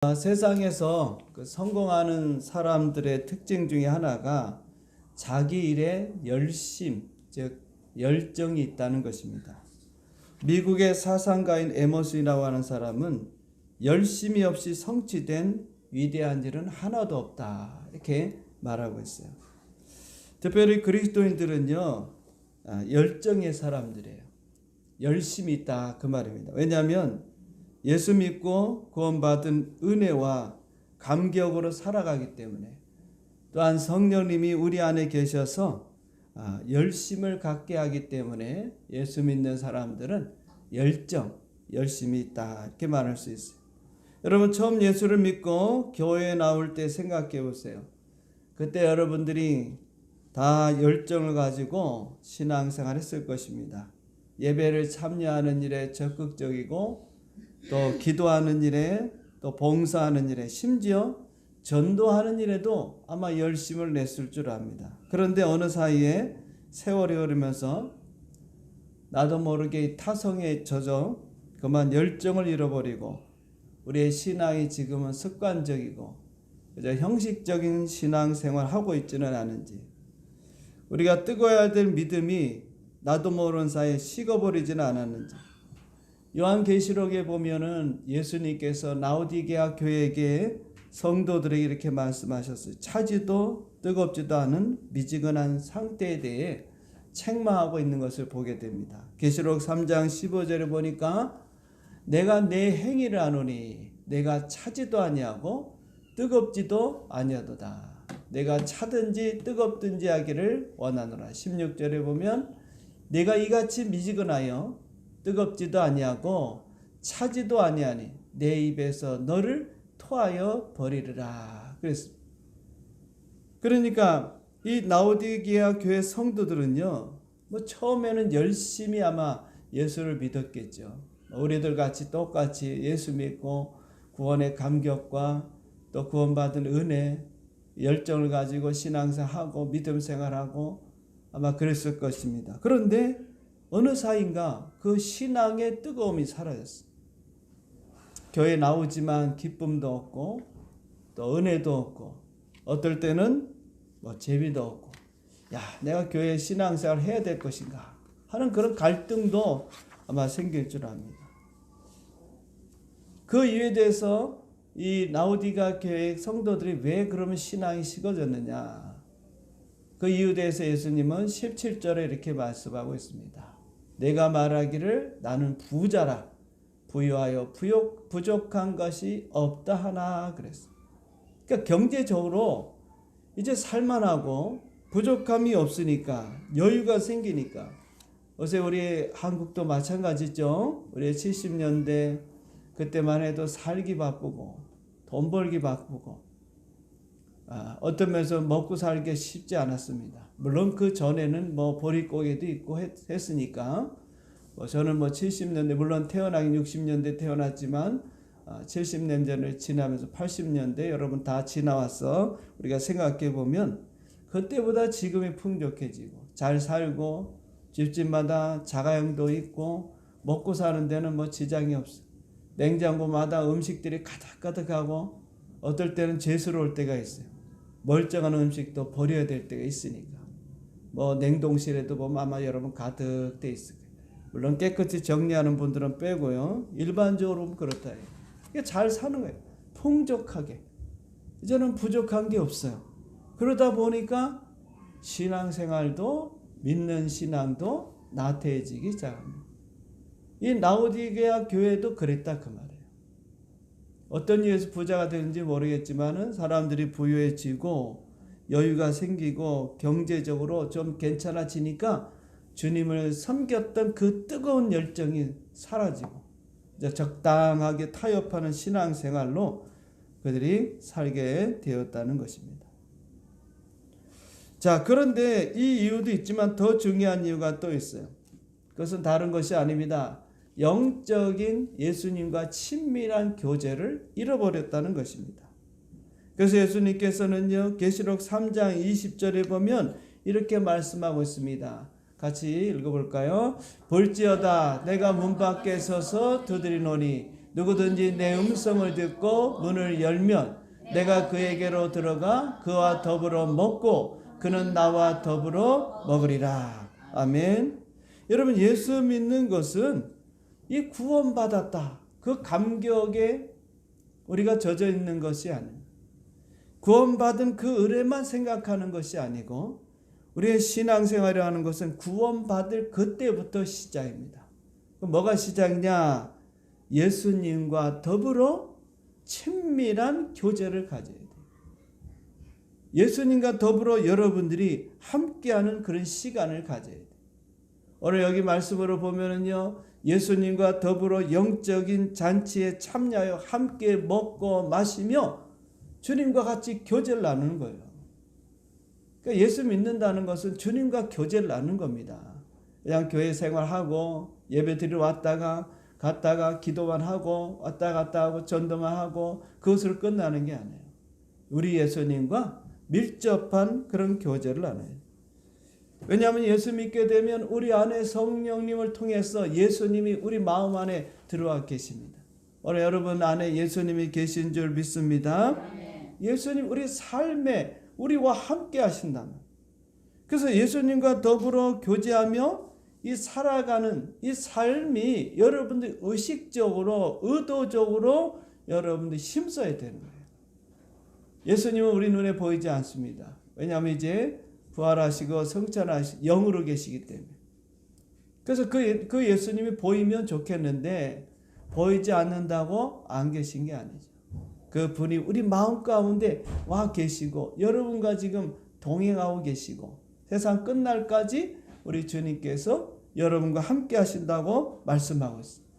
세상에서 성공하는 사람들의 특징 중에 하나가 자기 일에 열심, 즉 열정이 있다는 것입니다. 미국의 사상가인 에머슨이라고 하는 사람은 열심이 없이 성취된 위대한 일은 하나도 없다, 이렇게 말하고 있어요. 특별히 그리스도인들은요, 열정의 사람들이에요. 열심이 있다, 그 말입니다. 왜냐하면 예수 믿고 구원받은 은혜와 감격으로 살아가기 때문에, 또한 성령님이 우리 안에 계셔서 열심을 갖게 하기 때문에 예수 믿는 사람들은 열심이 있다, 이렇게 말할 수 있어요. 여러분, 처음 예수를 믿고 교회에 나올 때 생각해 보세요. 그때 여러분들이 다 열정을 가지고 신앙생활 했을 것입니다. 예배를 참여하는 일에 적극적이고, 또 기도하는 일에, 또 봉사하는 일에, 심지어 전도하는 일에도 아마 열심을 냈을 줄 압니다. 그런데 어느 사이에 세월이 흐르면서 나도 모르게 타성에 젖어 그만 열정을 잃어버리고, 우리의 신앙이 지금은 습관적이고 그저 형식적인 신앙생활을 하고 있지는 않은지, 우리가 뜨거워야 될 믿음이 나도 모르는 사이에 식어버리지는 않았는지. 요한계시록에 보면은 예수님께서 라오디게아 교회에게 성도들에게 이렇게 말씀하셨어요. 차지도 뜨겁지도 않은 미지근한 상태에 대해 책망하고 있는 것을 보게 됩니다. 계시록 3장 15절에 보니까 내가 내 행위를 아노니 내가 차지도 아니하고 뜨겁지도 아니하도다. 내가 차든지 뜨겁든지 하기를 원하노라. 16절에 보면 내가 이같이 미지근하여 뜨겁지도 아니하고 차지도 아니하니 내 입에서 너를 토하여 버리리라. 그랬습니다. 그러니까 이 라오디게아 교회 성도들은요, 처음에는 열심히 아마 예수를 믿었겠죠. 우리들 같이 똑같이 예수 믿고 구원의 감격과 또 구원받은 은혜, 열정을 가지고 신앙생활하고 믿음 생활하고 아마 그랬을 것입니다. 그런데 어느 사이인가 그 신앙의 뜨거움이 사라졌어요. 교회 나오지만 기쁨도 없고, 또 은혜도 없고, 어떨 때는 재미도 없고, 내가 교회 신앙생활을 해야 될 것인가 하는 그런 갈등도 아마 생길 줄 압니다. 그 이유에 대해서 이 라오디게아 교회 성도들이 왜 그러면 신앙이 식어졌느냐, 그 이유에 대해서 예수님은 17절에 이렇게 말씀하고 있습니다. 내가 말하기를 나는 부자라, 부유하여 부족한 것이 없다 하나 그랬어요. 그러니까 경제적으로 이제 살만하고 부족함이 없으니까, 여유가 생기니까. 어제 우리 한국도 마찬가지죠. 우리 70년대 그때만 해도 살기 바쁘고 돈 벌기 바쁘고 어떤 면에서 먹고 살기 쉽지 않았습니다. 물론 그 전에는 보릿고개도 있고 했으니까, 저는 70년대, 물론 태어나긴 60년대 태어났지만 70년대를 지나면서 80년대 여러분 다 지나왔어. 우리가 생각해 보면 그때보다 지금이 풍족해지고 잘 살고 집집마다 자가용도 있고 먹고 사는 데는 지장이 없어. 냉장고마다 음식들이 가득가득하고 어떨 때는 죄스러울 때가 있어요. 멀쩡한 음식도 버려야 될 때가 있으니까. 냉동실에도 보면 아마 여러분 가득 돼 있을 거예요. 물론 깨끗이 정리하는 분들은 빼고요. 일반적으로 그렇다. 이게 잘 사는 거예요. 풍족하게. 이제는 부족한 게 없어요. 그러다 보니까 신앙생활도, 믿는 신앙도 나태해지기 시작합니다. 이 라오디게아 교회도 그랬다, 그 말이에요. 어떤 이유에서 부자가 되는지 모르겠지만은 사람들이 부유해지고 여유가 생기고 경제적으로 좀 괜찮아지니까 주님을 섬겼던 그 뜨거운 열정이 사라지고 이제 적당하게 타협하는 신앙생활로 그들이 살게 되었다는 것입니다. 자, 그런데 이 이유도 있지만 더 중요한 이유가 또 있어요. 그것은 다른 것이 아닙니다. 영적인 예수님과 친밀한 교제를 잃어버렸다는 것입니다. 그래서 예수님께서는요, 계시록 3장 20절에 보면 이렇게 말씀하고 있습니다. 같이 읽어볼까요? 볼지어다 내가 문 밖에 서서 두드리노니 누구든지 내 음성을 듣고 문을 열면 내가 그에게로 들어가 그와 더불어 먹고 그는 나와 더불어 먹으리라. 아멘. 여러분, 예수 믿는 것은 이 구원받았다, 그 감격에 우리가 젖어 있는 것이 아니에요. 구원받은 그 은혜만 생각하는 것이 아니고 우리의 신앙생활을 하는 것은 구원받을 그때부터 시작입니다. 뭐가 시작이냐? 예수님과 더불어 친밀한 교제를 가져야 돼요. 예수님과 더불어 여러분들이 함께하는 그런 시간을 가져야 돼요. 오늘 여기 말씀으로 보면은요, 예수님과 더불어 영적인 잔치에 참여하여 함께 먹고 마시며 주님과 같이 교제를 나누는 거예요. 그러니까 예수 믿는다는 것은 주님과 교제를 나누는 겁니다. 그냥 교회 생활하고 예배 드리러 왔다가 갔다가 기도만 하고 왔다 갔다 하고 전도만 하고 그것으로 끝나는 게 아니에요. 우리 예수님과 밀접한 그런 교제를 나눠요. 왜냐하면 예수 믿게 되면 우리 안에 성령님을 통해서 예수님이 우리 마음 안에 들어와 계십니다. 오늘 여러분 안에 예수님이 계신 줄 믿습니다. 예수님 우리 삶에 우리와 함께 하신다는. 그래서 예수님과 더불어 교제하며 이 살아가는 이 삶이 여러분들 의식적으로 의도적으로 여러분들 힘써야 되는 거예요. 예수님은 우리 눈에 보이지 않습니다. 왜냐하면 이제 부활하시고 성천하시고 영으로 계시기 때문에. 그래서 그 예수님이 보이면 좋겠는데 보이지 않는다고 안 계신 게 아니죠. 그 분이 우리 마음 가운데 와 계시고 여러분과 지금 동행하고 계시고 세상 끝날까지 우리 주님께서 여러분과 함께 하신다고 말씀하고 있습니다.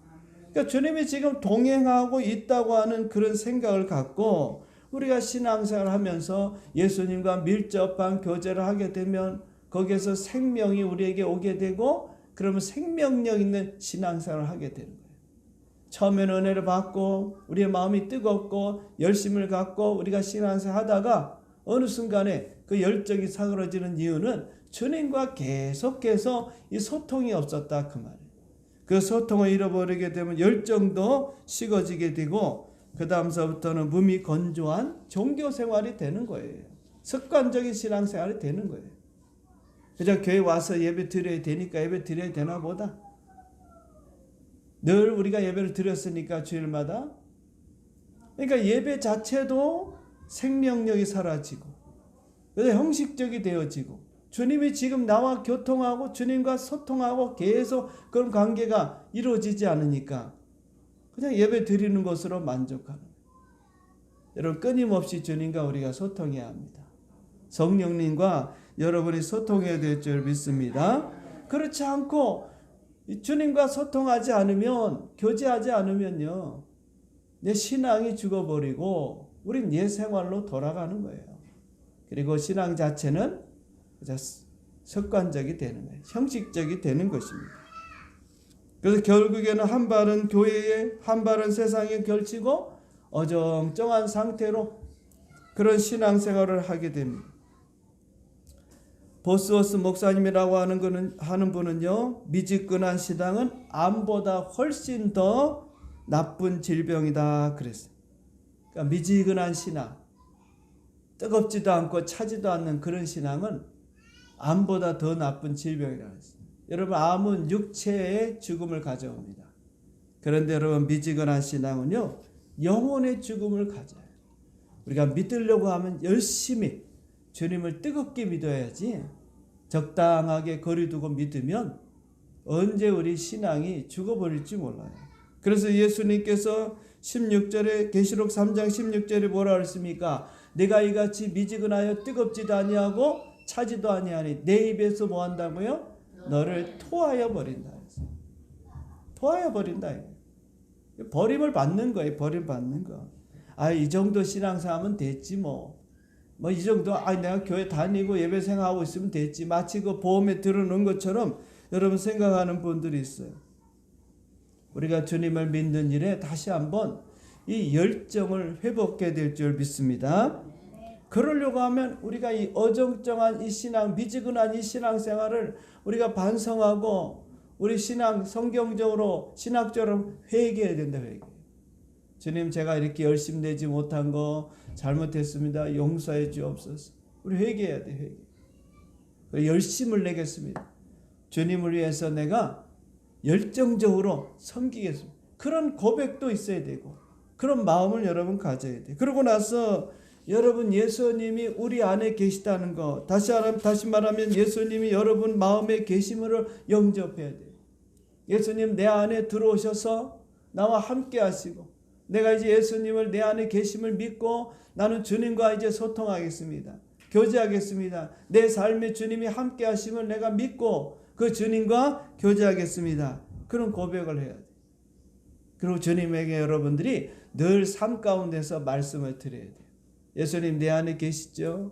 그러니까 주님이 지금 동행하고 있다고 하는 그런 생각을 갖고 우리가 신앙생활을 하면서 예수님과 밀접한 교제를 하게 되면 거기에서 생명이 우리에게 오게 되고 그러면 생명력 있는 신앙생활을 하게 되는 거예요. 처음에는 은혜를 받고 우리의 마음이 뜨겁고 열심을 갖고 우리가 신앙생활 하다가 어느 순간에 그 열정이 사그러지는 이유는 주님과 계속해서 이 소통이 없었다 그 말이에요. 그 소통을 잃어버리게 되면 열정도 식어지게 되고 그 다음서부터는 몸이 건조한 종교생활이 되는 거예요. 습관적인 신앙생활이 되는 거예요. 그냥 교회 와서 예배 드려야 되니까 예배 드려야 되나 보다. 늘 우리가 예배를 드렸으니까 주일마다. 그러니까 예배 자체도 생명력이 사라지고 그래서 형식적이 되어지고 주님이 지금 나와 교통하고 주님과 소통하고 계속 그런 관계가 이루어지지 않으니까 그냥 예배 드리는 것으로 만족하는 거예요. 여러분 끊임없이 주님과 우리가 소통해야 합니다. 성령님과 여러분이 소통해야 될 줄 믿습니다. 그렇지 않고 주님과 소통하지 않으면 교제하지 않으면요 내 신앙이 죽어버리고 우린 옛 생활로 돌아가는 거예요. 그리고 신앙 자체는 습관적이 되는 거예요. 형식적이 되는 것입니다. 그래서 결국에는 한 발은 교회에 한 발은 세상에 걸치고 어정쩡한 상태로 그런 신앙생활을 하게 됩니다. 보스워스 목사님이라고 하는 분은요, 미지근한 신앙은 암보다 훨씬 더 나쁜 질병이다 그랬어요. 그러니까 미지근한 신앙, 뜨겁지도 않고 차지도 않는 그런 신앙은 암보다 더 나쁜 질병이라고 했어요. 여러분 암은 육체의 죽음을 가져옵니다. 그런데 여러분 미지근한 신앙은요 영혼의 죽음을 가져요. 우리가 믿으려고 하면 열심히 주님을 뜨겁게 믿어야지 적당하게 거리두고 믿으면 언제 우리 신앙이 죽어버릴지 몰라요. 그래서 예수님께서 16절에 계시록 3장 16절에 뭐라 그랬습니까? 내가 이같이 미지근하여 뜨겁지도 아니하고 차지도 아니하니 내 입에서 뭐 한다고요? 너를 토하여 버린다. 토하여 버린다. 버림을 받는 거예요. 버림 받는 거. 이 정도 신앙생활하면 됐지 뭐 이 정도 내가 교회 다니고 예배 생활하고 있으면 됐지. 마치 그 보험에 들어놓은 것처럼 여러분 생각하는 분들이 있어요. 우리가 주님을 믿는 일에 다시 한번 이 열정을 회복해야 될 줄 믿습니다. 그러려고 하면 우리가 이 어정쩡한 이 신앙, 미지근한 이 신앙생활을 우리가 반성하고 우리 신앙 성경적으로 신학적으로 회개해야 된다. 회개. 주님, 제가 이렇게 열심히 내지 못한 거 잘못했습니다. 용서해 주옵소서. 우리 회개해야 돼. 회개. 열심을 내겠습니다. 주님을 위해서 내가 열정적으로 섬기겠습니다. 그런 고백도 있어야 되고 그런 마음을 여러분 가져야 돼. 그러고 나서 여러분, 예수님이 우리 안에 계시다는 거, 다시 말하면 예수님이 여러분 마음에 계심을 영접해야 돼요. 예수님 내 안에 들어오셔서 나와 함께 하시고, 내가 이제 예수님을 내 안에 계심을 믿고 나는 주님과 이제 소통하겠습니다. 교제하겠습니다. 내 삶에 주님이 함께 하심을 내가 믿고 그 주님과 교제하겠습니다. 그런 고백을 해야 돼요. 그리고 주님에게 여러분들이 늘 삶 가운데서 말씀을 드려야 돼요. 예수님 내 안에 계시죠?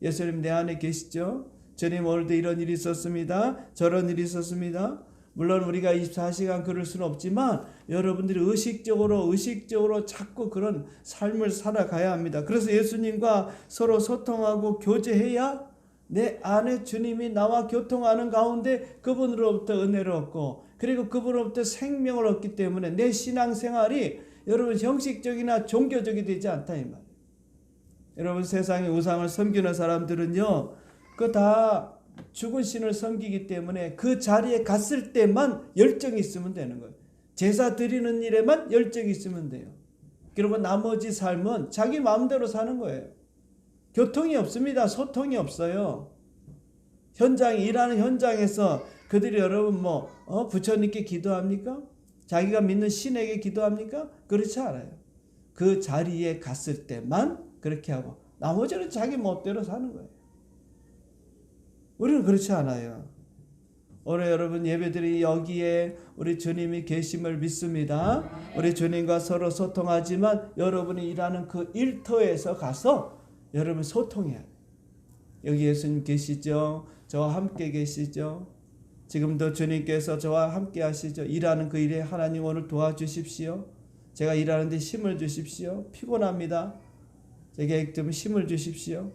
예수님 내 안에 계시죠? 주님, 오늘도 이런 일이 있었습니다. 저런 일이 있었습니다. 물론 우리가 24시간 그럴 수는 없지만 여러분들이 의식적으로 자꾸 그런 삶을 살아가야 합니다. 그래서 예수님과 서로 소통하고 교제해야 내 안에 주님이 나와 교통하는 가운데 그분으로부터 은혜를 얻고, 그리고 그분으로부터 생명을 얻기 때문에 내 신앙생활이 여러분 형식적이나 종교적이 되지 않다 이 말이에요. 여러분, 세상의 우상을 섬기는 사람들은요, 그 다 죽은 신을 섬기기 때문에 그 자리에 갔을 때만 열정이 있으면 되는 거예요. 제사 드리는 일에만 열정이 있으면 돼요. 그리고 나머지 삶은 자기 마음대로 사는 거예요. 교통이 없습니다. 소통이 없어요. 일하는 현장에서 그들이 여러분 부처님께 기도합니까? 자기가 믿는 신에게 기도합니까? 그렇지 않아요. 그 자리에 갔을 때만 그렇게 하고 나머지는 자기 멋대로 사는 거예요. 우리는 그렇지 않아요. 오늘 여러분 예배드리 여기에 우리 주님이 계심을 믿습니다. 우리 주님과 서로 소통하지만 여러분이 일하는 그 일터에서 가서 여러분 소통해야 돼요. 여기 예수님 계시죠? 저와 함께 계시죠? 지금도 주님께서 저와 함께 하시죠? 일하는 그 일에 하나님 오늘 도와주십시오. 제가 일하는데 힘을 주십시오. 피곤합니다. 제게 좀 힘을 주십시오.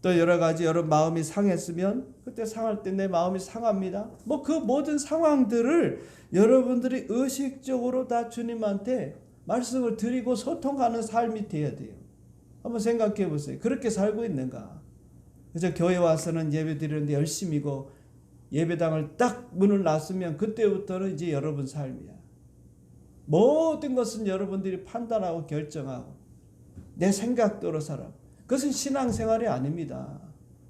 또 여러 가지 여러분 마음이 상했으면 그때 상할 때 내 마음이 상합니다. 그 모든 상황들을 여러분들이 의식적으로 다 주님한테 말씀을 드리고 소통하는 삶이 되어야 돼요. 한번 생각해 보세요. 그렇게 살고 있는가? 그래서 교회 와서는 예배 드리는데 열심이고 예배당을 딱 문을 놨으면 그때부터는 이제 여러분 삶이야. 모든 것은 여러분들이 판단하고 결정하고 내 생각대로 살아. 그것은 신앙생활이 아닙니다.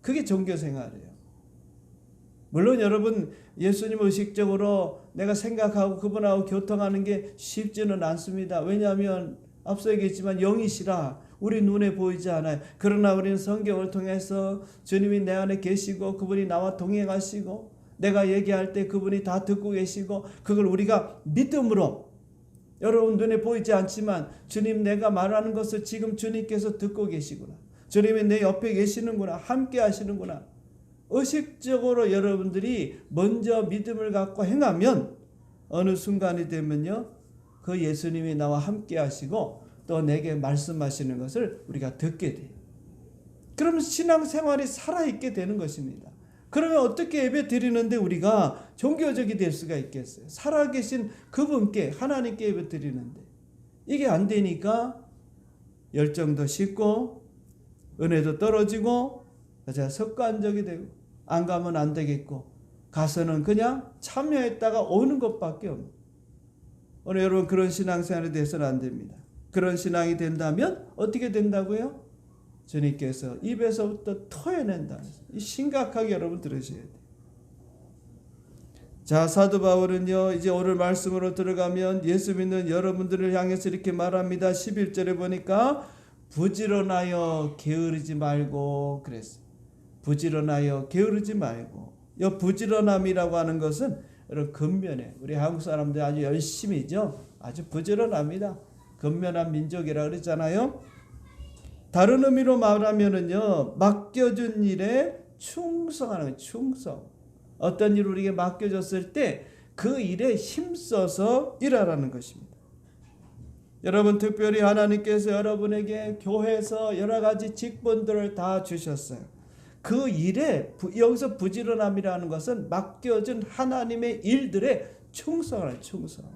그게 종교생활이에요. 물론 여러분 예수님 의식적으로 내가 생각하고 그분하고 교통하는 게 쉽지는 않습니다. 왜냐하면 앞서 얘기했지만 영이시라 우리 눈에 보이지 않아요. 그러나 우리는 성경을 통해서 주님이 내 안에 계시고 그분이 나와 동행하시고 내가 얘기할 때 그분이 다 듣고 계시고 그걸 우리가 믿음으로, 여러분 눈에 보이지 않지만 주님 내가 말하는 것을 지금 주님께서 듣고 계시구나. 주님이 내 옆에 계시는구나. 함께 하시는구나. 의식적으로 여러분들이 먼저 믿음을 갖고 행하면 어느 순간이 되면요, 그 예수님이 나와 함께 하시고 또 내게 말씀하시는 것을 우리가 듣게 돼요. 그러면 신앙생활이 살아있게 되는 것입니다. 그러면 어떻게 예배 드리는데 우리가 종교적이 될 수가 있겠어요? 살아계신 그분께, 하나님께 예배 드리는데 이게 안 되니까 열정도 식고 은혜도 떨어지고 습관적이 되고 안 가면 안 되겠고 가서는 그냥 참여했다가 오는 것밖에 없는. 오늘 여러분 그런 신앙생활이 돼서는 안 됩니다. 그런 신앙이 된다면 어떻게 된다고요? 주님께서 입에서부터 토해낸다. 심각하게 여러분 들으셔야 돼요. 자, 사도 바울은요 이제 오늘 말씀으로 들어가면 예수 믿는 여러분들을 향해서 이렇게 말합니다. 11절에 보니까 부지런하여 게으르지 말고 그랬어요. 부지런하여 게으르지 말고. 이 부지런함이라고 하는 것은 여러분 근면해. 우리 한국 사람들 아주 열심히죠. 아주 부지런합니다. 근면한 민족이라 그랬잖아요. 다른 의미로 말하면은요, 맡겨준 일에 충성하는 거예요. 충성. 어떤 일을 우리에게 맡겨졌을 때 그 일에 힘써서 일하라는 것입니다. 여러분 특별히 하나님께서 여러분에게 교회에서 여러 가지 직분들을 다 주셨어요. 그 일에 여기서 부지런함이라는 것은 맡겨준 하나님의 일들에 충성을 충성.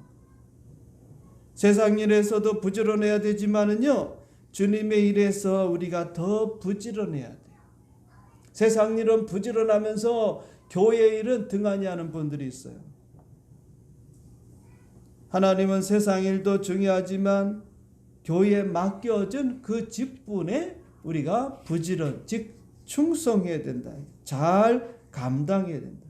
세상 일에서도 부지런해야 되지만은요, 주님의 일에서 우리가 더 부지런해야 돼요. 세상 일은 부지런하면서 교회 일은 등한히 하는 분들이 있어요. 하나님은 세상 일도 중요하지만 교회에 맡겨진 그 직분에 우리가 부지런, 즉 충성해야 된다. 잘 감당해야 된다.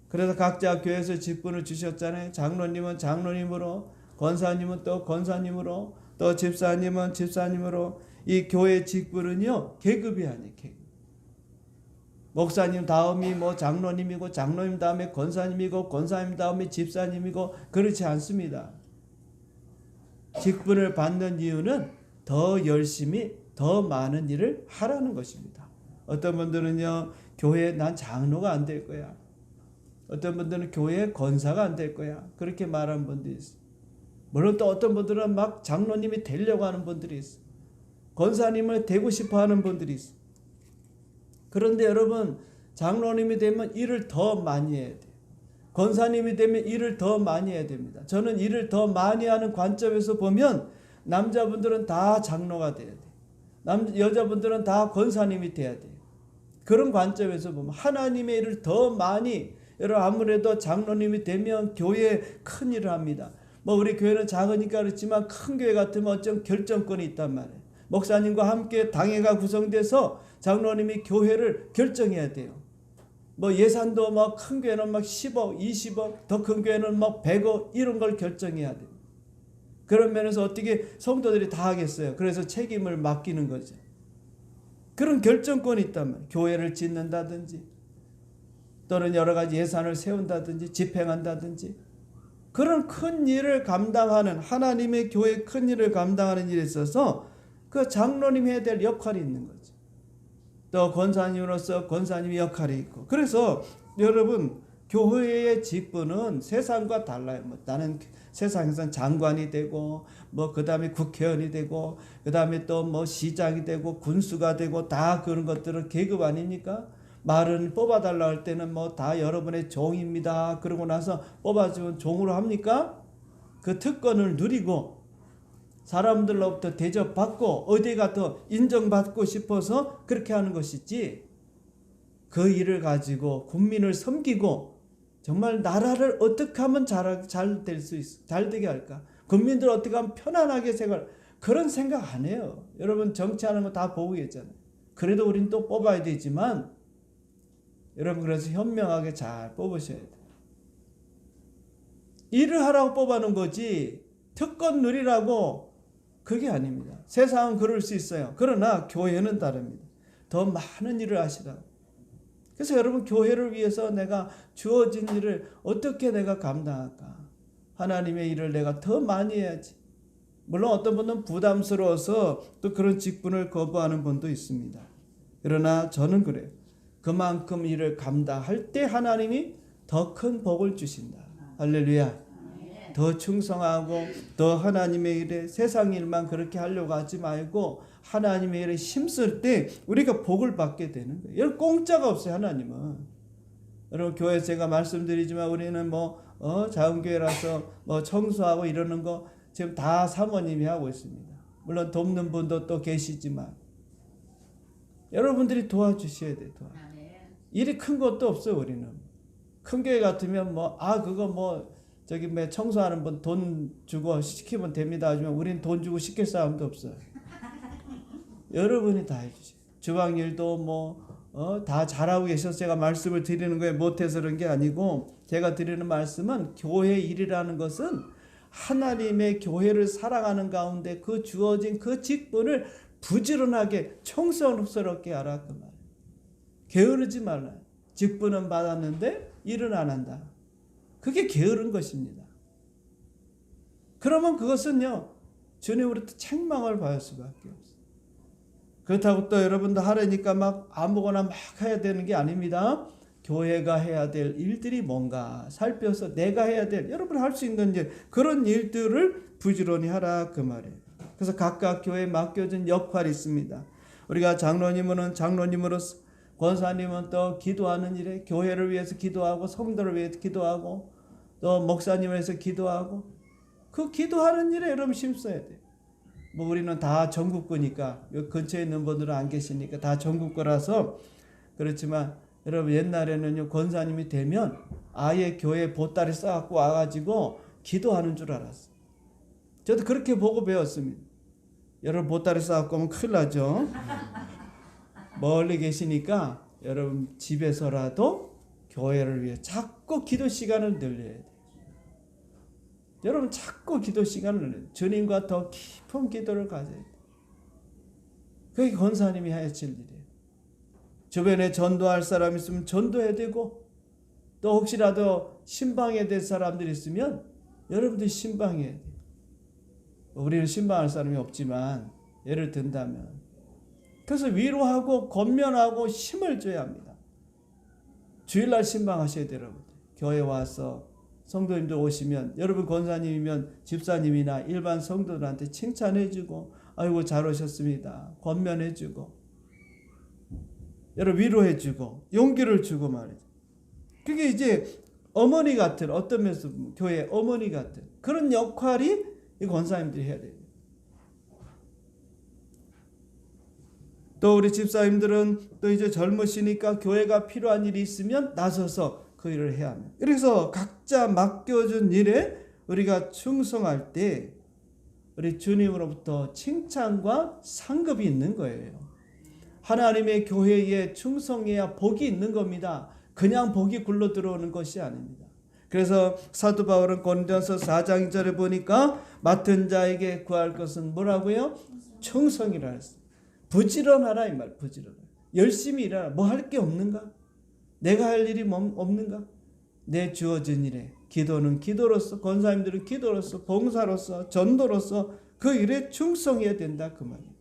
그래서 각자 교회에서 직분을 주셨잖아요. 장로님은 장로님으로, 권사님은 또 권사님으로, 또 집사님은 집사님으로. 이 교회 직분은요, 계급이 아니에요. 계급. 목사님 다음이 뭐 장로님이고, 장로님 다음에 권사님이고, 권사님 다음에 집사님이고, 그렇지 않습니다. 직분을 받는 이유는 더 열심히 더 많은 일을 하라는 것입니다. 어떤 분들은요, 교회에 난 장로가 안 될 거야. 어떤 분들은 교회 권사가 안 될 거야. 그렇게 말하는 분들이 있어요. 물론 또 어떤 분들은 막 장로님이 되려고 하는 분들이 있어요. 권사님을 되고 싶어 하는 분들이 있어요. 그런데 여러분, 장로님이 되면 일을 더 많이 해야 돼요. 권사님이 되면 일을 더 많이 해야 됩니다. 저는 일을 더 많이 하는 관점에서 보면 남자분들은 다 장로가 돼야 돼요. 여자분들은 다 권사님이 돼야 돼요. 그런 관점에서 보면 하나님의 일을 더 많이, 여러분 아무래도 장로님이 되면 교회에 큰 일을 합니다. 뭐 우리 교회는 작으니까 그렇지만 큰 교회 같으면 어쩜 결정권이 있단 말이에요. 목사님과 함께 당회가 구성돼서 장로님이 교회를 결정해야 돼요. 뭐 예산도 막 큰 교회는 막 10억, 20억, 더 큰 교회는 막 100억 이런 걸 결정해야 돼요. 그런 면에서 어떻게 성도들이 다 하겠어요. 그래서 책임을 맡기는 거죠. 그런 결정권이 있단 말이에요. 교회를 짓는다든지 또는 여러 가지 예산을 세운다든지 집행한다든지 그런 큰 일을 감당하는, 하나님의 교회 큰 일을 감당하는 일에 있어서 그 장로님이 해야 될 역할이 있는 거죠. 또 권사님으로서 권사님의 역할이 있고. 그래서 여러분, 교회의 직분은 세상과 달라요. 뭐 나는 세상에서는 장관이 되고 뭐 그다음에 국회의원이 되고 그다음에 또 뭐 시장이 되고 군수가 되고 다 그런 것들은 계급 아닙니까? 말은 뽑아달라 할 때는 뭐 다 여러분의 종입니다. 그러고 나서 뽑아주면 종으로 합니까? 그 특권을 누리고 사람들로부터 대접받고 어디가 더 인정받고 싶어서 그렇게 하는 것이지, 그 일을 가지고 국민을 섬기고 정말 나라를 어떻게 하면 잘 될 수 있어, 잘 되게 할까, 국민들 어떻게 하면 편안하게 생활, 그런 생각 안 해요. 여러분 정치하는 거 다 보고 있잖아요. 그래도 우린 또 뽑아야 되지만 여러분, 그래서 현명하게 잘 뽑으셔야 돼요. 일을 하라고 뽑아놓은 거지 특권 누리라고 그게 아닙니다. 세상은 그럴 수 있어요. 그러나 교회는 다릅니다. 더 많은 일을 하시라고. 그래서 여러분, 교회를 위해서 내가 주어진 일을 어떻게 내가 감당할까? 하나님의 일을 내가 더 많이 해야지. 물론 어떤 분은 부담스러워서 또 그런 직분을 거부하는 분도 있습니다. 그러나 저는 그래요. 그만큼 일을 감당할 때 하나님이 더 큰 복을 주신다. 할렐루야. 더 충성하고 더 하나님의 일에, 세상 일만 그렇게 하려고 하지 말고 하나님의 일에 힘쓸 때 우리가 복을 받게 되는 거예요. 여러분, 공짜가 없어요. 하나님은. 여러분, 교회에서 제가 말씀드리지만 우리는 자원교회라서 뭐 청소하고 이러는 거 지금 다 사모님이 하고 있습니다. 물론 돕는 분도 또 계시지만 여러분들이 도와주셔야 돼요. 일이 큰 것도 없어요. 우리는 큰 교회 같으면 청소하는 분 돈 주고 시키면 됩니다 하지만 우리는 돈 주고 시킬 사람도 없어요. 여러분이 다 해주세요. 주방일도 다 잘하고 계셔서 제가 말씀을 드리는 거에 못해서 그런 게 아니고, 제가 드리는 말씀은 교회 일이라는 것은 하나님의 교회를 사랑하는 가운데 그 주어진 그 직분을 부지런하게 청성스럽게 하라 그 말이에요. 게으르지 말라. 직분은 받았는데 일은 안 한다. 그게 게으른 것입니다. 그러면 그것은요, 주님으로부터 책망을 받을 수밖에 없어요. 그렇다고 또 여러분도 하려니까 막 아무거나 막 해야 되는 게 아닙니다. 교회가 해야 될 일들이 뭔가 살펴서 내가 해야 될, 여러분 할 수 있는 일, 그런 일들을 부지런히 하라 그 말이에요. 그래서 각각 교회에 맡겨진 역할이 있습니다. 우리가 장로님은 장로님으로서, 권사님은 또 기도하는 일에 교회를 위해서 기도하고 성도를 위해서 기도하고 또 목사님을 위해서 기도하고, 그 기도하는 일에 여러분 힘써야 돼. 뭐 우리는 다 전국구니까 여기 근처에 있는 분들은 안 계시니까 다 전국구라서 그렇지만 여러분 옛날에는요 권사님이 되면 아예 교회 보따리 싸갖고 와가지고 기도하는 줄 알았어. 저도 그렇게 보고 배웠습니다. 여러분 보따리 싸갖고 오면 큰일 나죠. 멀리 계시니까 여러분 집에서라도 교회를 위해 자꾸 기도 시간을 늘려야 돼. 여러분 자꾸 기도 시간을 늘려야 돼. 주님과 더 깊은 기도를 가져야 돼. 그게 권사님이 하실 일이에요. 주변에 전도할 사람 있으면 전도해야 되고 또 혹시라도 신방해야 될 사람들이 있으면 여러분들이 신방해야 돼요. 우리는 신방할 사람이 없지만 예를 든다면 그래서 위로하고 권면하고 힘을 줘야 합니다. 주일날 신방하셔야 돼요. 여러분. 교회 와서 성도님들 오시면 여러분 권사님이면 집사님이나 일반 성도들한테 칭찬해주고 아이고 잘 오셨습니다. 권면해주고 여러분 위로해주고 용기를 주고 말이죠. 그게 이제 어머니 같은 어떤 면에서 교회 어머니 같은 그런 역할이 이 권사님들이 해야 돼요. 또 우리 집사님들은 또 이제 젊으시니까 교회가 필요한 일이 있으면 나서서 그 일을 해야 합니다. 그래서 각자 맡겨준 일에 우리가 충성할 때 우리 주님으로부터 칭찬과 상급이 있는 거예요. 하나님의 교회에 충성해야 복이 있는 겁니다. 그냥 복이 굴러 들어오는 것이 아닙니다. 그래서 사도 바울은 고린도전서 4장 2절에 보니까 맡은 자에게 구할 것은 뭐라고요? 충성이라 했어요. 부지런하라 이 말. 부지런하라. 열심히 일하라. 뭐 할 게 없는가? 내가 할 일이 없는가? 내 주어진 일에 기도는 기도로서 권사님들은 기도로서 봉사로서 전도로서 그 일에 충성해야 된다 그 말이에요.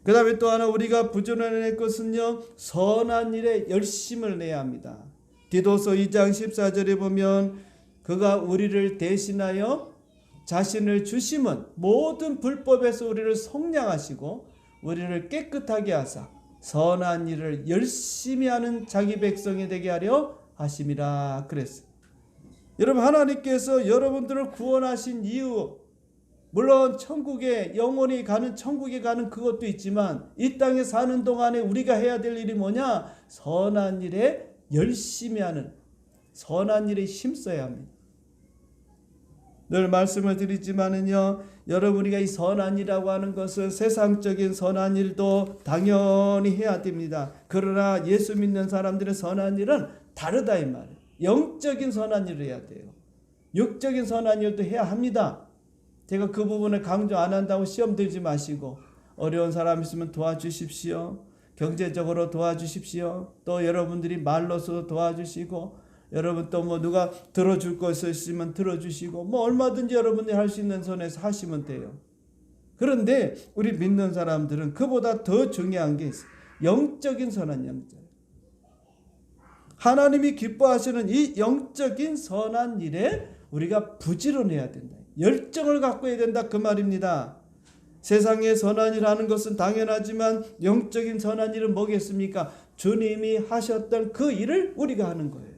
그 다음에 또 하나 우리가 부지런할 것은요 선한 일에 열심을 내야 합니다. 디도서 2장 14절에 보면 그가 우리를 대신하여 자신을 주심은 모든 불법에서 우리를 속량하시고 우리를 깨끗하게 하사 선한 일을 열심히 하는 자기 백성이 되게 하려 하심이라 그랬어요. 여러분 하나님께서 여러분들을 구원하신 이유 물론 천국에 영원히 가는 천국에 가는 그것도 있지만 이 땅에 사는 동안에 우리가 해야 될 일이 뭐냐? 선한 일에 열심히 하는 선한 일에 힘써야 합니다. 늘 말씀을 드리지만은요 여러분 우리가 이 선한 일이라고 하는 것은 세상적인 선한 일도 당연히 해야 됩니다. 그러나 예수 믿는 사람들의 선한 일은 다르다 이 말이에요. 영적인 선한 일을 해야 돼요. 육적인 선한 일도 해야 합니다. 제가 그 부분을 강조 안 한다고 시험 들지 마시고 어려운 사람 있으면 도와주십시오. 경제적으로 도와주십시오. 또 여러분들이 말로서 도와주시고 여러분 또 뭐 누가 들어줄 것이 있으면 들어주시고 뭐 얼마든지 여러분들이 할 수 있는 선에서 하시면 돼요. 그런데 우리 믿는 사람들은 그보다 더 중요한 게 있어요. 영적인 선한 영적. 하나님이 기뻐하시는 이 영적인 선한 일에 우리가 부지런해야 된다. 열정을 갖고 해야 된다 그 말입니다. 세상에 선한 일 하는 것은 당연하지만 영적인 선한 일은 뭐겠습니까? 주님이 하셨던 그 일을 우리가 하는 거예요.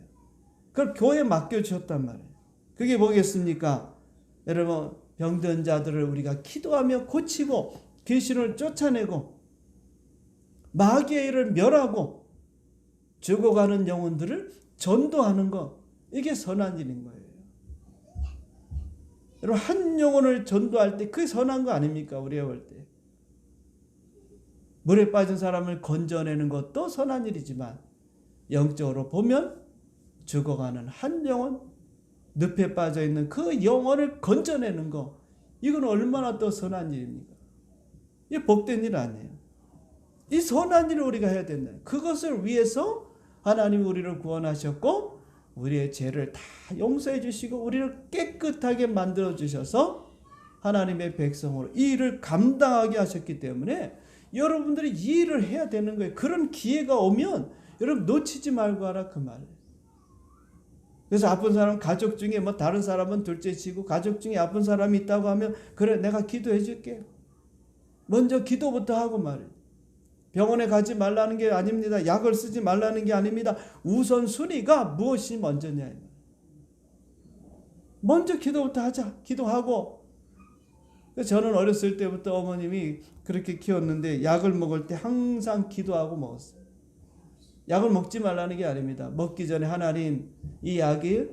그걸 교회에 맡겨주셨단 말이에요. 그게 뭐겠습니까? 여러분 병든 자들을 우리가 기도하며 고치고 귀신을 쫓아내고 마귀의 일을 멸하고 죽어가는 영혼들을 전도하는 것 이게 선한 일인 거예요. 여러분 한 영혼을 전도할 때 그게 선한 거 아닙니까? 우리가 볼 때 물에 빠진 사람을 건져내는 것도 선한 일이지만 영적으로 보면 죽어가는 한 영혼 늪에 빠져있는 그 영혼을 건져내는 거 이건 얼마나 더 선한 일입니까? 이게 복된 일 아니에요. 이 선한 일을 우리가 해야 된다. 그것을 위해서 하나님이 우리를 구원하셨고 우리의 죄를 다 용서해 주시고 우리를 깨끗하게 만들어 주셔서 하나님의 백성으로 이 일을 감당하게 하셨기 때문에 여러분들이 이 일을 해야 되는 거예요. 그런 기회가 오면 여러분 놓치지 말고 하라 그 말이에요. 그래서 아픈 사람 가족 중에 뭐 다른 사람은 둘째치고 가족 중에 아픈 사람이 있다고 하면 그래 내가 기도해 줄게. 먼저 기도부터 하고 말이에요. 병원에 가지 말라는 게 아닙니다. 약을 쓰지 말라는 게 아닙니다. 우선순위가 무엇이 먼저냐. 먼저 기도부터 하자. 기도하고. 저는 어렸을 때부터 어머님이 그렇게 키웠는데 약을 먹을 때 항상 기도하고 먹었어요. 약을 먹지 말라는 게 아닙니다. 먹기 전에 하나님, 이 약이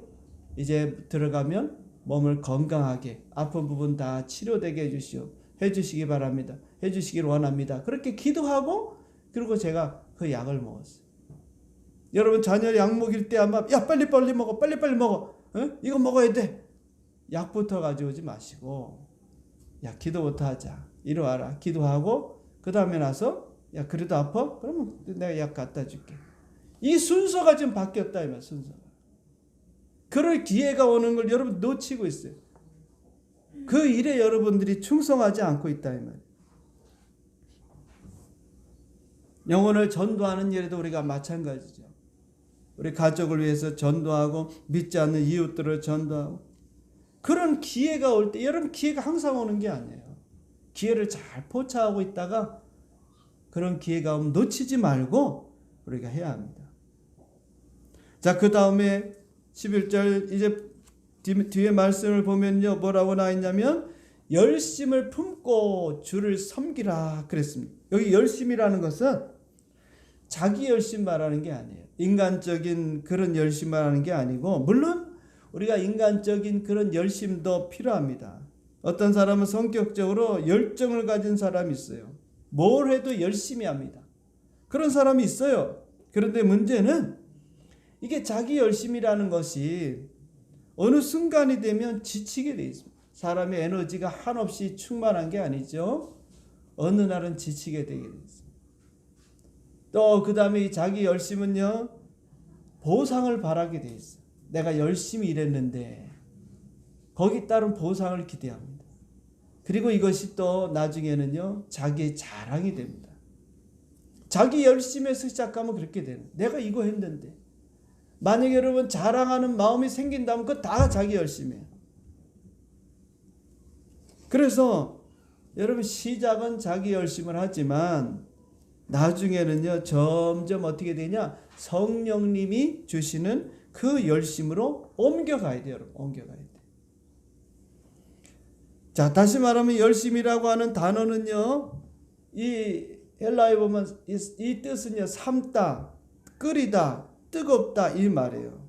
이제 들어가면 몸을 건강하게 아픈 부분 다 치료되게 해주시기 바랍니다. 해주시길 원합니다. 그렇게 기도하고 그리고 제가 그 약을 먹었어요. 여러분 자녀 약 먹일 때 아마 야 빨리 먹어. 빨리 먹어. 이거 먹어야 돼. 약부터 가져오지 마시고 야 기도부터 하자. 이리 와라. 기도하고 그 다음에 나서 야 그래도 아파? 그러면 내가 약 갖다 줄게. 이 순서가 지금 바뀌었다 이 말. 순서가. 그럴 기회가 오는 걸 여러분 놓치고 있어요. 그 일에 여러분들이 충성하지 않고 있다 이 말. 영혼을 전도하는 일에도 우리가 마찬가지죠. 우리 가족을 위해서 전도하고 믿지 않는 이웃들을 전도하고 그런 기회가 올 때 여러분 기회가 항상 오는 게 아니에요. 기회를 잘 포착하고 있다가 그런 기회가 오면 놓치지 말고 우리가 해야 합니다. 자, 그 다음에 11절 이제 뒤에 말씀을 보면요. 뭐라고 나와 있냐면 열심을 품고 주를 섬기라 그랬습니다. 여기 열심이라는 것은 자기 열심 말하는 게 아니에요. 인간적인 그런 열심 말하는 게 아니고 물론 우리가 인간적인 그런 열심도 필요합니다. 어떤 사람은 성격적으로 열정을 가진 사람이 있어요. 뭘 해도 열심히 합니다. 그런 사람이 있어요. 그런데 문제는 이게 자기 열심이라는 것이 어느 순간이 되면 지치게 돼 있습니다. 사람의 에너지가 한없이 충만한 게 아니죠. 어느 날은 지치게 되게 돼 있습니다. 또 그 다음에 이 자기 열심은요. 보상을 바라게 돼 있어요. 내가 열심히 일했는데 거기 따른 보상을 기대합니다. 그리고 이것이 또 나중에는요. 자기의 자랑이 됩니다. 자기 열심에서 시작하면 그렇게 되는. 내가 이거 했는데. 만약에 여러분 자랑하는 마음이 생긴다면 그거 다 자기 열심이에요. 그래서 여러분 시작은 자기 열심을 하지만 나중에는요. 점점 어떻게 되냐. 성령님이 주시는 그 열심으로 옮겨가야 돼요. 여러분. 옮겨가야 돼요. 자, 다시 말하면 열심이라고 하는 단어는요. 이 헬라에 보면 이 뜻은요. 삶다, 끓이다, 뜨겁다 이 말이에요.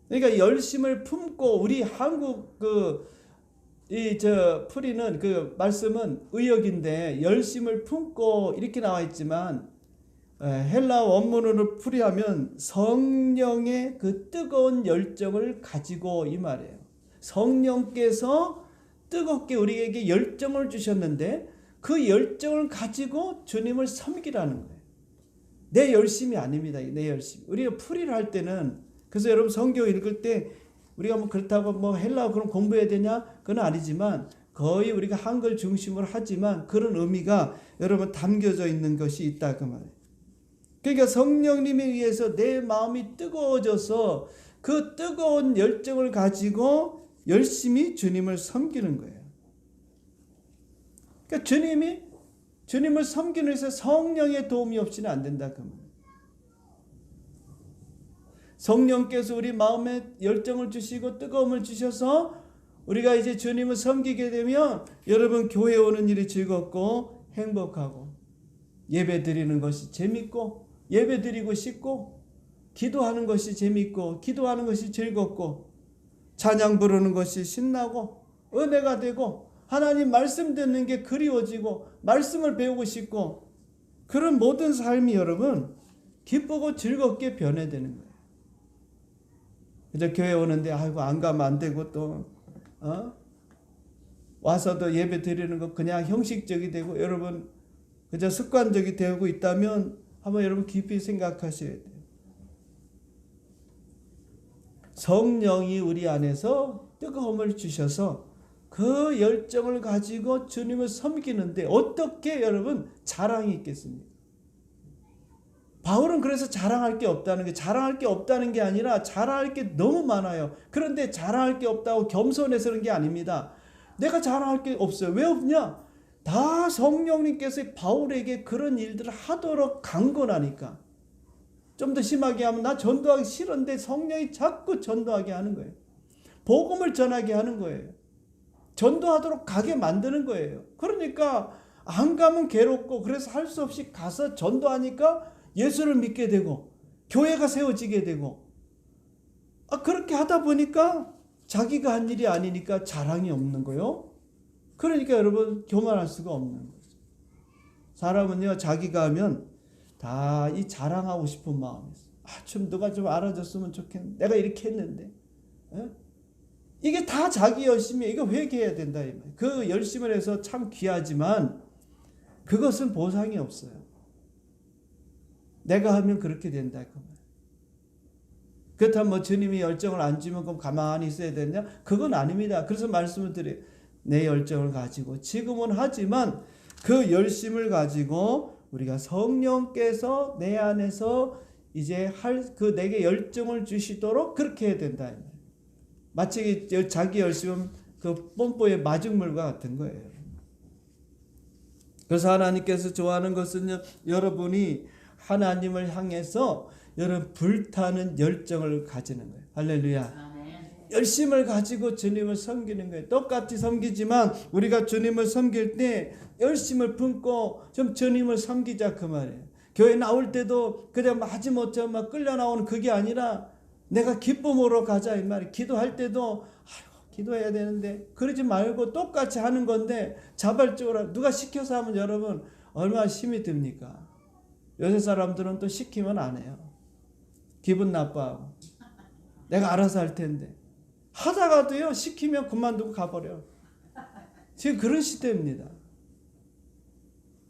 그러니까 열심을 품고 우리 한국 풀이는 그 말씀은 의역인데 열심을 품고 이렇게 나와 있지만 헬라 원문으로 풀이하면 성령의 그 뜨거운 열정을 가지고 이 말이에요. 성령께서 뜨겁게 우리에게 열정을 주셨는데 그 열정을 가지고 주님을 섬기라는 거예요. 내 열심이 아닙니다. 내 열심. 우리가 풀이를 할 때는 그래서 여러분 성경 읽을 때 우리가 뭐 그렇다고 뭐 헬라어 그럼 공부해야 되냐? 그건 아니지만 거의 우리가 한글 중심으로 하지만 그런 의미가 여러분 담겨져 있는 것이 있다 그 말이에요. 그러니까 성령님에 의해서 내 마음이 뜨거워져서 그 뜨거운 열정을 가지고 열심히 주님을 섬기는 거예요. 그러니까 주님을 섬기는 것에 성령의 도움이 없이는 안 된다 그 말이에요. 성령께서 우리 마음에 열정을 주시고 뜨거움을 주셔서 우리가 이제 주님을 섬기게 되면 여러분 교회 오는 일이 즐겁고 행복하고 예배 드리는 것이 재밌고 예배 드리고 싶고 기도하는 것이 재밌고 기도하는 것이 즐겁고 찬양 부르는 것이 신나고 은혜가 되고 하나님 말씀 듣는 게 그리워지고 말씀을 배우고 싶고 그런 모든 삶이 여러분 기쁘고 즐겁게 변해되는 거예요. 그저 교회 오는데 아이고 안 가면 안 되고 또 와서도 예배 드리는 거 그냥 형식적이 되고 여러분 그저 습관적이 되고 있다면 한번 여러분 깊이 생각하셔야 돼요. 성령이 우리 안에서 뜨거움을 주셔서 그 열정을 가지고 주님을 섬기는데 어떻게 여러분 자랑이 있겠습니까? 바울은 그래서 자랑할 게 없다는 게 아니라 자랑할 게 너무 많아요. 그런데 자랑할 게 없다고 겸손해서 그런 게 아닙니다. 내가 자랑할 게 없어요. 왜 없냐? 다 성령님께서 바울에게 그런 일들을 하도록 강권하니까. 좀 더 심하게 하면 나 전도하기 싫은데 성령이 자꾸 전도하게 하는 거예요. 복음을 전하게 하는 거예요. 전도하도록 가게 만드는 거예요. 그러니까 안 가면 괴롭고 그래서 할 수 없이 가서 전도하니까 예수를 믿게 되고 교회가 세워지게 되고 그렇게 하다 보니까 자기가 한 일이 아니니까 자랑이 없는 거요. 그러니까 여러분 교만할 수가 없는 거죠. 사람은요 자기가 하면 다 이 자랑하고 싶은 마음이 있어요. 좀 누가 좀 알아줬으면 좋겠는데 내가 이렇게 했는데 이게 다 자기 열심이에요. 이거 회개해야 된다. 그 열심을 해서 참 귀하지만 그것은 보상이 없어요. 내가 하면 그렇게 된다. 그렇다면 뭐 주님이 열정을 안 주면 그럼 가만히 있어야 되냐? 그건 아닙니다. 그래서 말씀을 드려요. 내 열정을 가지고 지금은 하지만 그 열심을 가지고 우리가 성령께서 내 안에서 이제 그 내게 열정을 주시도록 그렇게 해야 된다. 마치 자기 열심은 그 뽐뿌의 마중물과 같은 거예요. 그래서 하나님께서 좋아하는 것은요, 여러분이 하나님을 향해서 여러분 불타는 열정을 가지는 거예요. 할렐루야. 열심을 가지고 주님을 섬기는 거예요. 똑같이 섬기지만 우리가 주님을 섬길 때 열심을 품고 좀 주님을 섬기자 그 말이에요. 교회 나올 때도 그냥 마지못해 막 끌려 나오는 그게 아니라 내가 기쁨으로 가자 이 말이에요. 기도할 때도 기도해야 되는데 그러지 말고 똑같이 하는 건데 자발적으로 누가 시켜서 하면 여러분 얼마나 힘이 듭니까? 요새 사람들은 또 시키면 안 해요. 기분 나빠하고 내가 알아서 할 텐데 하다가도요 시키면 그만두고 가버려. 지금 그런 시대입니다.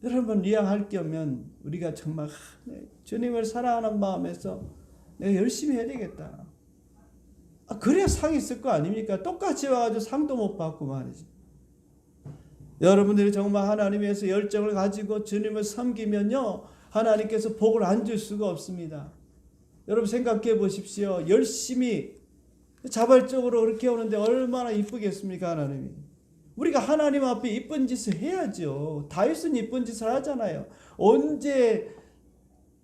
여러분 리앙할 겸면 우리가 정말 주님을 사랑하는 마음에서 내가 열심히 해야 되겠다. 그래야 상이 있을 거 아닙니까? 똑같이 와가지고 상도 못 받고 말이지. 여러분들이 정말 하나님에서 열정을 가지고 주님을 섬기면요 하나님께서 복을 안 줄 수가 없습니다. 여러분 생각해 보십시오. 열심히 자발적으로 그렇게 오는데 얼마나 이쁘겠습니까 하나님이. 우리가 하나님 앞에 이쁜 짓을 해야죠. 다윗은 이쁜 짓을 하잖아요. 언제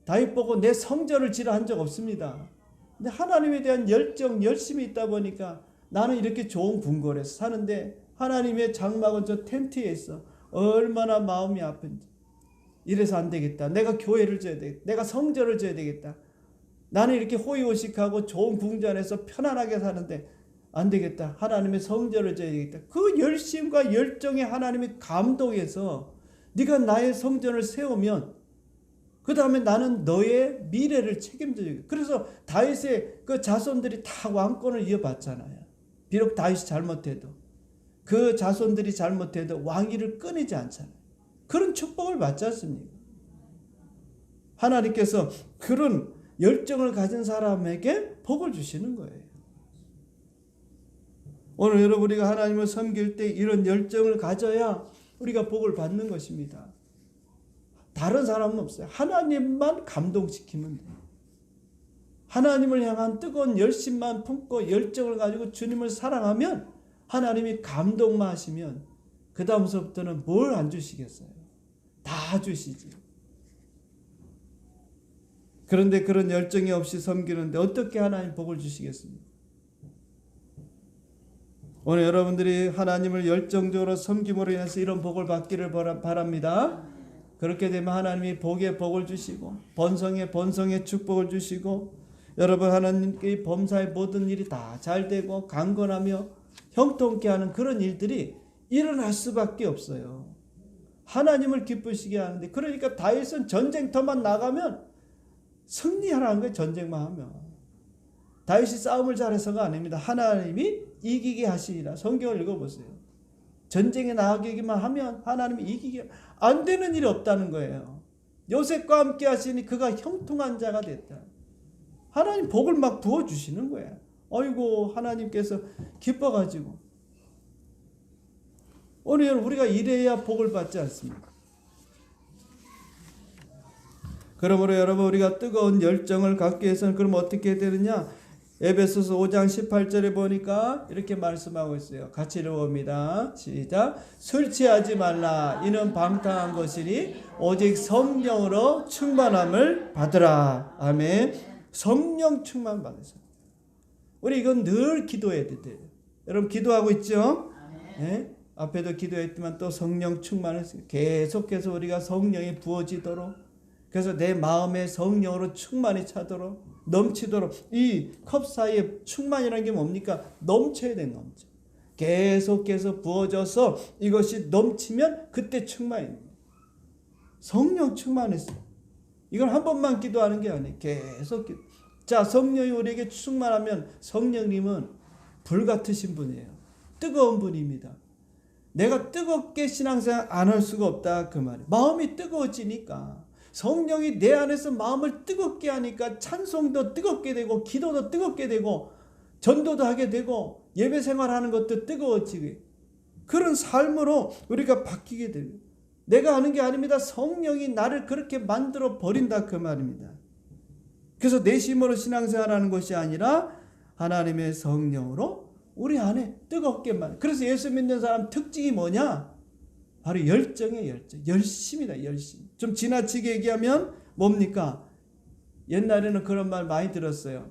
다윗 보고 내 성전을 지라 한 적 없습니다. 근데 하나님에 대한 열정, 열심이 있다 보니까 나는 이렇게 좋은 궁궐에서 사는데 하나님의 장막은 저 텐트에 있어. 얼마나 마음이 아픈지. 이래서 안 되겠다. 내가 교회를 져야 되겠다. 내가 성전을 져야 되겠다. 나는 이렇게 호의호식하고 좋은 궁전에서 편안하게 사는데 안 되겠다. 하나님의 성전을 져야 되겠다. 그 열심과 열정에 하나님이 감동해서 네가 나의 성전을 세우면 그 다음에 나는 너의 미래를 책임져야겠다. 그래서 다윗의 그 자손들이 다 왕권을 이어받잖아요. 비록 다윗이 잘못해도 그 자손들이 잘못해도 왕위를 끊이지 않잖아요. 그런 축복을 받지 않습니까? 하나님께서 그런 열정을 가진 사람에게 복을 주시는 거예요. 오늘 여러분 우리가 하나님을 섬길 때 이런 열정을 가져야 우리가 복을 받는 것입니다. 다른 사람은 없어요. 하나님만 감동시키면 돼요. 하나님을 향한 뜨거운 열심만 품고 열정을 가지고 주님을 사랑하면 하나님이 감동만 하시면 그 다음서부터는 뭘 안 주시겠어요? 다 주시지. 그런데 그런 열정이 없이 섬기는데 어떻게 하나님 복을 주시겠습니까? 오늘 여러분들이 하나님을 열정적으로 섬김으로 인해서 이런 복을 받기를 바랍니다. 그렇게 되면 하나님이 복에 복을 주시고 번성에 축복을 주시고 여러분 하나님께 범사의 모든 일이 다 잘 되고 강건하며 형통케 하는 그런 일들이 일어날 수밖에 없어요. 하나님을 기쁘시게 하는데 그러니까 다윗은 전쟁터만 나가면 승리하라는 거예요. 전쟁만 하면. 다윗이 싸움을 잘해서가 아닙니다. 하나님이 이기게 하시리라. 성경을 읽어보세요. 전쟁에 나가기만 하면 하나님이 이기게 안 되는 일이 없다는 거예요. 요셉과 함께 하시니 그가 형통한 자가 됐다. 하나님 복을 막 부어주시는 거예요. 어이고 하나님께서 기뻐가지고 오늘 우리가 이래야 복을 받지 않습니까? 그러므로 여러분 우리가 뜨거운 열정을 갖기 위해서는 그럼 어떻게 되느냐? 에베소서 5장 18절에 보니까 이렇게 말씀하고 있어요. 같이 읽어봅니다. 시작. 술 취하지 말라. 이는 방탕한 것이니 오직 성령으로 충만함을 받으라. 아멘. 성령 충만 받으세요. 우리 이건 늘 기도해야 돼요. 여러분 기도하고 있죠? 예? 앞에도 기도했지만 또 성령 충만했어요. 계속해서 우리가 성령이 부어지도록, 그래서 내 마음에 성령으로 충만히 차도록, 넘치도록. 이 컵 사이에 충만이라는 게 뭡니까? 넘쳐야 돼. 넘쳐. 계속해서 부어져서 이것이 넘치면 그때 충만입니다. 성령 충만했어요. 이건 한 번만 기도하는 게 아니에요. 계속 기도. 자, 성령이 우리에게 충만하면 성령님은 불같으신 분이에요. 뜨거운 분입니다. 내가 뜨겁게 신앙생활 안 할 수가 없다 그 말이에요. 마음이 뜨거워지니까, 성령이 내 안에서 마음을 뜨겁게 하니까 찬송도 뜨겁게 되고, 기도도 뜨겁게 되고, 전도도 하게 되고, 예배 생활하는 것도 뜨거워지게, 그런 삶으로 우리가 바뀌게 됩니다. 내가 하는 게 아닙니다. 성령이 나를 그렇게 만들어 버린다 그 말입니다. 그래서 내 힘으로 신앙생활하는 것이 아니라 하나님의 성령으로 우리 안에 뜨겁게만. 그래서 예수 믿는 사람 특징이 뭐냐? 바로 열정이에요. 열정. 열심이다. 열심. 좀 지나치게 얘기하면 뭡니까? 옛날에는 그런 말 많이 들었어요.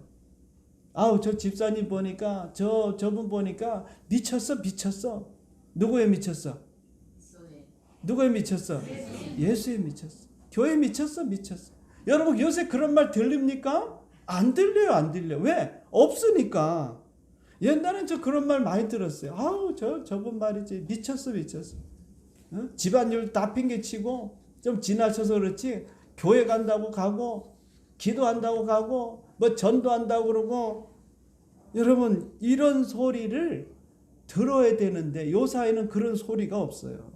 아우, 저 집사님 보니까, 저분 보니까 미쳤어. 누구에 미쳤어? 누구에 미쳤어? 예수에 미쳤어. 교회에 미쳤어. 여러분 요새 그런 말 들립니까? 안 들려요. 왜? 없으니까. 옛날엔 저 그런 말 많이 들었어요. 아우, 저분 말이지. 미쳤어. 어? 집안일 다 핑계치고, 좀 지나쳐서 그렇지, 교회 간다고 가고, 기도한다고 가고, 뭐 전도한다고 그러고. 여러분, 이런 소리를 들어야 되는데 요사이는 그런 소리가 없어요.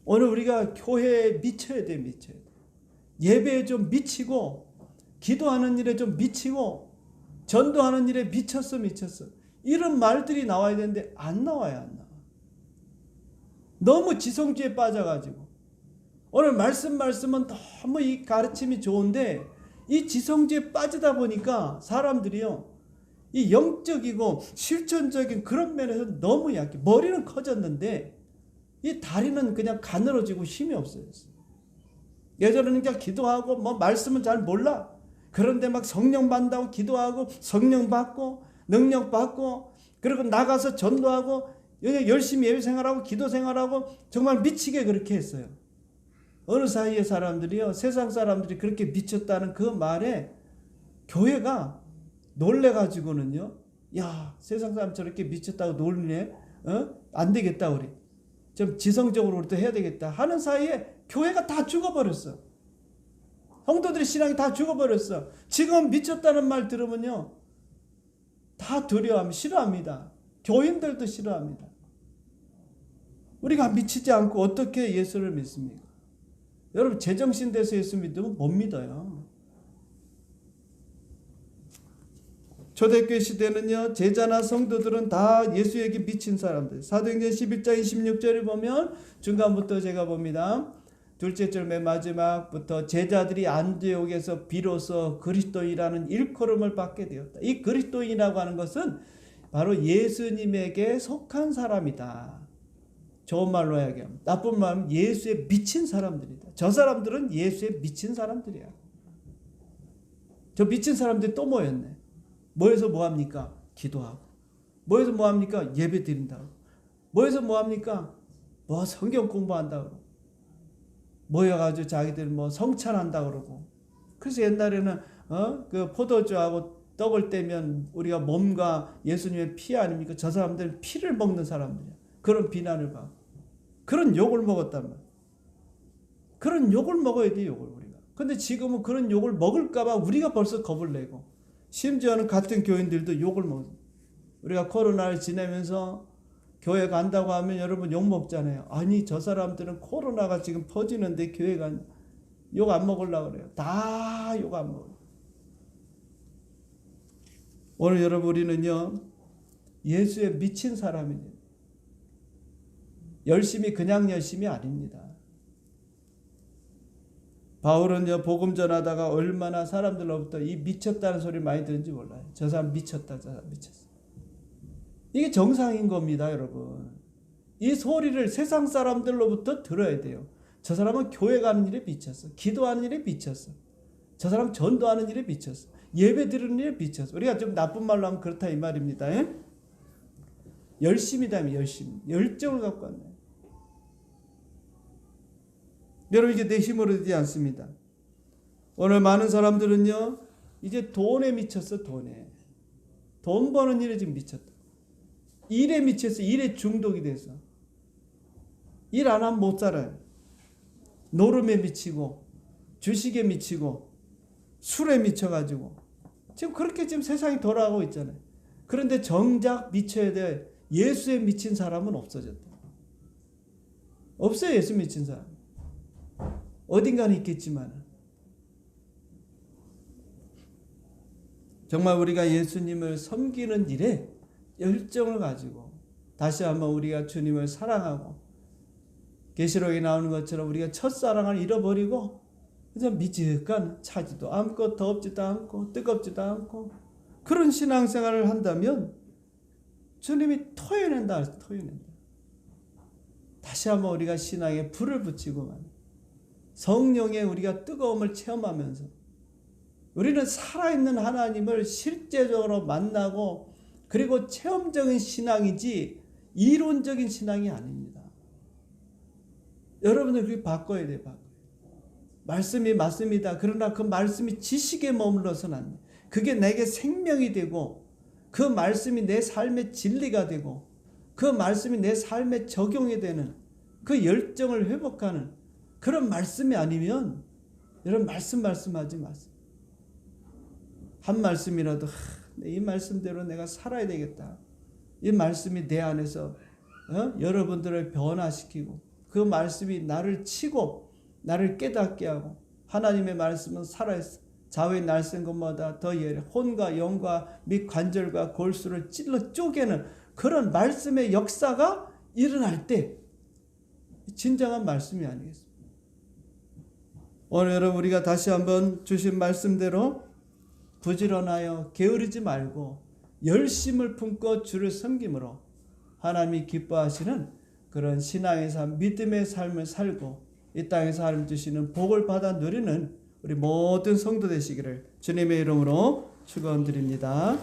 오늘 우리가 교회에 미쳐야 돼. 예배에 좀 미치고, 기도하는 일에 좀 미치고, 전도하는 일에 미쳤어. 이런 말들이 나와야 되는데 안 나와요. 너무 지성주의에 빠져가지고. 오늘 말씀은 너무 이 가르침이 좋은데 이 지성주의에 빠지다 보니까 사람들이요, 이 영적이고 실천적인 그런 면에서 너무 약해. 머리는 커졌는데 이 다리는 그냥 가늘어지고 힘이 없어요. 예전에는 그냥 기도하고 뭐 말씀은 잘 몰라. 그런데 막 성령 받는다고 기도하고, 성령 받고, 능력 받고, 그리고 나가서 전도하고, 열심히 예배 생활하고 기도 생활하고 정말 미치게 그렇게 했어요. 어느 사이의 사람들이요, 세상 사람들이 그렇게 미쳤다는 그 말에 교회가 놀래가지고는요, 야, 세상 사람 저렇게 미쳤다고 놀리네? 안 되겠다, 우리. 좀 지성적으로 우리도 해야 되겠다 하는 사이에 교회가 다 죽어버렸어. 성도들의 신앙이 다 죽어버렸어. 지금 미쳤다는 말 들으면요, 다 두려워합니다. 싫어합니다. 교인들도 싫어합니다. 우리가 미치지 않고 어떻게 예수를 믿습니까? 여러분, 제정신 돼서 예수 믿으면 못 믿어요. 초대교회 시대는요, 제자나 성도들은 다 예수에게 미친 사람들. 사도행전 11장 26절을 보면 중간부터 제가 봅니다. 둘째 절 맨 마지막부터 제자들이 안디옥에서 비로소 그리스도인이라는 일컬음을 받게 되었다. 이 그리스도인이라고 하는 것은 바로 예수님에게 속한 사람이다. 좋은 말로 이야기하면, 나쁜 말은 예수에 미친 사람들이다. 저 사람들은 예수에 미친 사람들이야. 저 미친 사람들이 또 모였네. 모여서 뭐합니까? 기도하고. 모여서 뭐합니까? 예배 드린다고. 모여서 뭐합니까? 뭐 성경 공부한다고. 모여가지고 자기들 뭐 성찬한다고 그러고. 그래서 옛날에는 그 포도주하고 떡을 떼면 우리가 몸과 예수님의 피 아닙니까? 저 사람들은 피를 먹는 사람들이야. 그런 비난을 받고. 그런 욕을 먹었단 말이야. 그런 욕을 먹어야 돼, 욕을 우리가. 근데 지금은 그런 욕을 먹을까봐 우리가 벌써 겁을 내고, 심지어는 같은 교인들도 욕을 먹어요. 우리가 코로나를 지내면서 교회 간다고 하면 여러분 욕 먹잖아요. 아니, 저 사람들은 코로나가 지금 퍼지는데 교회 간 욕 안 먹으려고 그래요. 다 욕 안 먹어요. 오늘 여러분, 우리는요, 예수에 미친 사람입니다. 열심히 그냥 열심이 아닙니다. 바울은요, 복음 전하다가 얼마나 사람들로부터 이 미쳤다는 소리 많이 들은지 몰라요. 저 사람 미쳤다, 저 사람 미쳤어. 이게 정상인 겁니다, 여러분. 이 소리를 세상 사람들로부터 들어야 돼요. 저 사람은 교회 가는 일에 미쳤어. 기도하는 일에 미쳤어. 저 사람 전도하는 일에 미쳤어. 예배 드리는 일에 미쳤어. 우리가 좀 나쁜 말로 하면 그렇다 이 말입니다. 열심이다면 열심, 열정을 갖고 왔네. 여러분 이게 내 힘으로 되지 않습니다. 오늘 많은 사람들은요 이제 돈에 미쳤어. 돈 버는 일에 지금 미쳤다. 일에 미쳤어. 일에 중독이 돼서 일 안 하면 못 살아요. 노름에 미치고 주식에 미치고 술에 미쳐가지고 지금 그렇게 지금 세상이 돌아가고 있잖아요. 그런데 정작 미쳐야 돼 예수에 미친 사람은 없어졌다. 없어요. 예수 미친 사람. 어딘가는 있겠지만 정말 우리가 예수님을 섬기는 일에 열정을 가지고 다시 한번 우리가 주님을 사랑하고 계시록에 나오는 것처럼 우리가 첫사랑을 잃어버리고 그냥 미지근 차지도 않고 덥지도 않고 뜨겁지도 않고 그런 신앙생활을 한다면 주님이 토해낸다. 다시 한번 우리가 신앙에 불을 붙이고만 성령의 우리가 뜨거움을 체험하면서 우리는 살아있는 하나님을 실제적으로 만나고 그리고 체험적인 신앙이지 이론적인 신앙이 아닙니다. 여러분들 그렇게 바꿔야 돼요. 말씀이 맞습니다. 그러나 그 말씀이 지식에 머물러서는 안 돼요. 그게 내게 생명이 되고 그 말씀이 내 삶의 진리가 되고 그 말씀이 내 삶에 적용이 되는 그 열정을 회복하는 그런 말씀이 아니면 여러분 말씀하지 마세요. 한 말씀이라도 이 말씀대로 내가 살아야 되겠다. 이 말씀이 내 안에서 여러분들을 변화시키고 그 말씀이 나를 치고 나를 깨닫게 하고 하나님의 말씀은 살아있어. 좌우에 날쌘 것마다 더 예리 혼과 영과 및 관절과 골수를 찔러 쪼개는 그런 말씀의 역사가 일어날 때 진정한 말씀이 아니겠습니까? 오늘 여러분 우리가 다시 한번 주신 말씀대로 부지런하여 게으르지 말고 열심을 품고 주를 섬김으로 하나님이 기뻐하시는 그런 신앙의 삶, 믿음의 삶을 살고 이 땅에서 하나님 주시는 복을 받아 누리는 우리 모든 성도 되시기를 주님의 이름으로 축원드립니다.